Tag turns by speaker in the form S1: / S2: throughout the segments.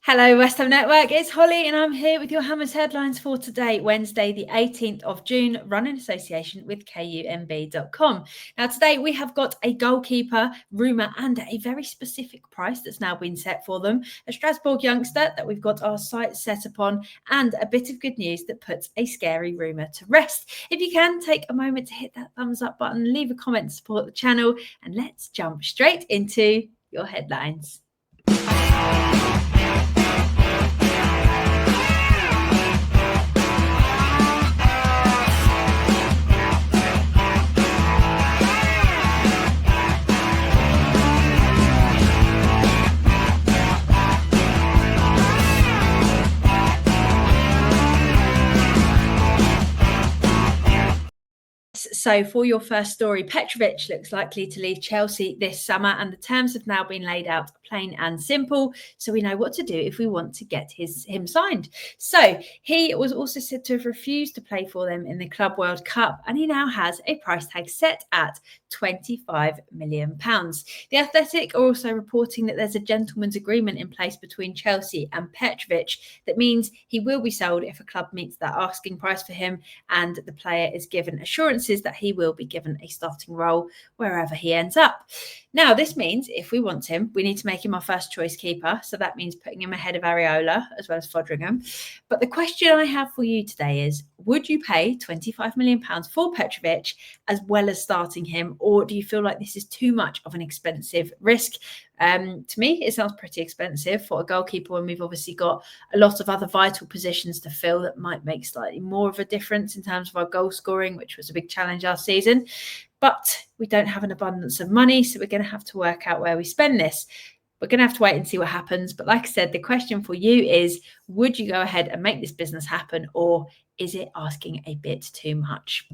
S1: Hello, West Ham Network. It's Holly, and I'm here with your Hammers headlines for today, Wednesday, the 18th of June, run in association with KUMB.com. Now, today we have got a goalkeeper rumour and a very specific price that's now been set for them, a Strasbourg youngster that we've got our sights set upon, and a bit of good news that puts a scary rumour to rest. If you can, take a moment to hit that thumbs up button, leave a comment to support the channel, and let's jump straight into your headlines. So for your first story, Petrovic looks likely to leave Chelsea this summer, and the terms have now been laid out plain and simple, so we know what to do if we want to get him signed. So he was also said to have refused to play for them in the Club World Cup, and he now has a price tag set at £25 million. The Athletic are also reporting that there's a gentleman's agreement in place between Chelsea and Petrovic that means he will be sold if a club meets that asking price for him, and the player is given assurances that he will be given a starting role wherever he ends up. Now, this means if we want him, we need to make him our first choice keeper. So that means putting him ahead of Areola as well as Fodringham. But the question I have for you today is, would you pay £25 million for Petrovic as well as starting him? Or do you feel like this is too much of an expensive risk? To me, it sounds pretty expensive for a goalkeeper when we've obviously got a lot of other vital positions to fill that might make slightly more of a difference in terms of our goal scoring, which was a big challenge last season. But we don't have an abundance of money, so we're going to have to work out where we spend this. We're going to have to wait and see what happens. But like I said, the question for you is, would you go ahead and make this business happen, or is it asking a bit too much?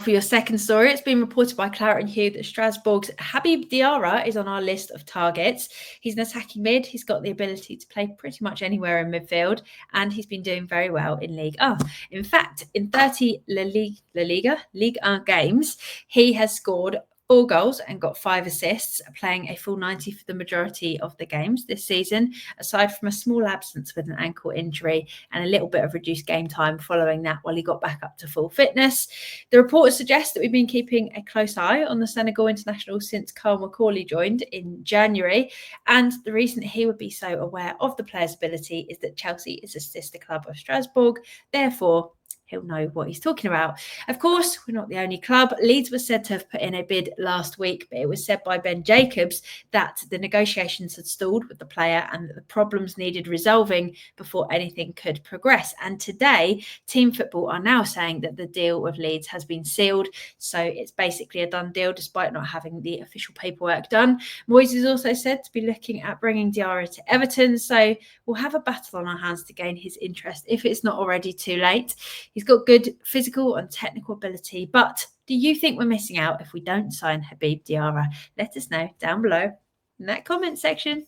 S1: For your second story, it's been reported by Claret and Hugh that Strasbourg's Habib Diarra is on our list of targets. He's an attacking mid. He's got the ability to play pretty much anywhere in midfield, and he's been doing very well in Ligue 1. In fact, in 30 Ligue 1 games, he has scored 4 goals and got 5 assists, playing a full 90 for the majority of the games this season, aside from a small absence with an ankle injury and a little bit of reduced game time following that while he got back up to full fitness. The reports suggest that we've been keeping a close eye on the Senegal international since Carl Macaulay joined in January, and the reason he would be so aware of the player's ability is that Chelsea is a sister club of Strasbourg. Therefore, he'll know what he's talking about. Of course, we're not the only club. Leeds was said to have put in a bid last week, but it was said by Ben Jacobs that the negotiations had stalled with the player and that the problems needed resolving before anything could progress. And today, Team Football are now saying that the deal with Leeds has been sealed. So it's basically a done deal despite not having the official paperwork done. Moyes is also said to be looking at bringing Diarra to Everton. So we'll have a battle on our hands to gain his interest if it's not already too late. He's got good physical and technical ability, but do you think we're missing out if we don't sign Habib Diarra? Let us know down below in that comment section.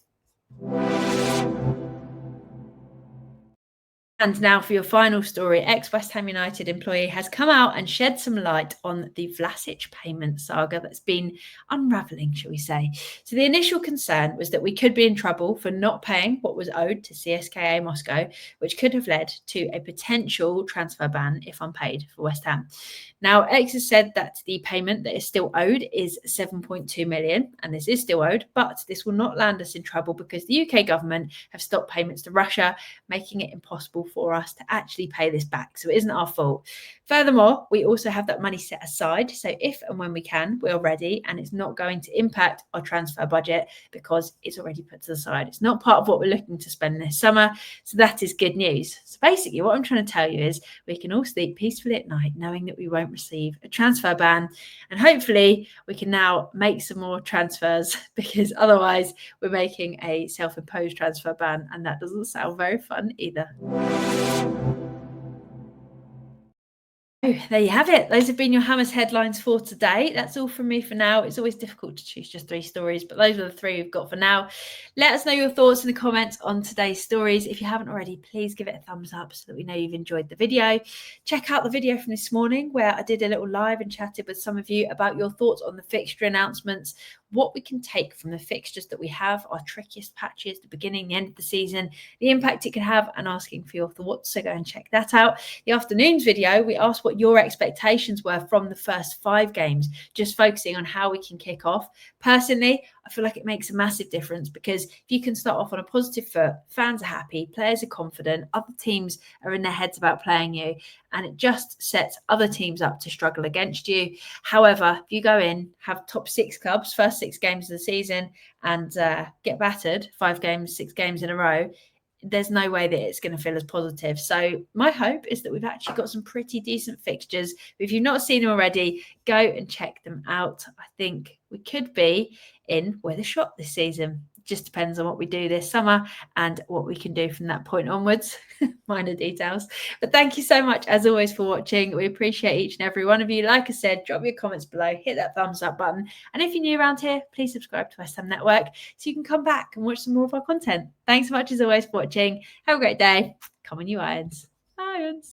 S1: And now for your final story, ex-West Ham United employee has come out and shed some light on the Vlasic payment saga that's been unravelling, shall we say. So the initial concern was that we could be in trouble for not paying what was owed to CSKA Moscow, which could have led to a potential transfer ban if unpaid for West Ham. Now, X has said that the payment that is still owed is 7.2 million, and this is still owed, but this will not land us in trouble because the UK government have stopped payments to Russia, making it impossible for us to actually pay this back. So it isn't our fault. Furthermore, we also have that money set aside. So if and when we can, we're ready, and it's not going to impact our transfer budget because it's already put to the side. It's not part of what we're looking to spend this summer. So that is good news. So basically what I'm trying to tell you is we can all sleep peacefully at night knowing that we won't receive a transfer ban, and hopefully we can now make some more transfers because otherwise we're making a self-imposed transfer ban, and that doesn't sound very fun either. There you have it. Those have been your Hammers headlines for today. That's all from me for now. It's always difficult to choose just 3 stories, but those are the 3 we've got for now. Let us know your thoughts in the comments on today's stories. If you haven't already, please give it a thumbs up so that we know you've enjoyed the video. Check out the video from this morning where I did a little live and chatted with some of you about your thoughts on the fixture announcements, what we can take from the fixtures that we have, our trickiest patches, the beginning, the end of the season, the impact it could have, and asking for your thoughts. So go and check that out. The afternoon's video, we asked what your expectations were from the first 5 games, just focusing on how we can kick off. Personally, I feel like it makes a massive difference because if you can start off on a positive foot, fans are happy, players are confident, other teams are in their heads about playing you, and it just sets other teams up to struggle against you. However, if you go in, have top 6 clubs, first 6 games of the season, and get battered 5 games, 6 games in a row, there's no way that it's going to feel as positive. So my hope is that we've actually got some pretty decent fixtures. If you've not seen them already, go and check them out. I think we could be in with a shot this season. Just depends on what we do this summer and what we can do from that point onwards. Minor details. But thank you so much, as always, for watching. We appreciate each and every one of you. Like I said, drop your comments below, hit that thumbs up button. And if you're new around here, please subscribe to West Ham Network so you can come back and watch some more of our content. Thanks so much, as always, for watching. Have a great day. Come on, you Irons. Irons.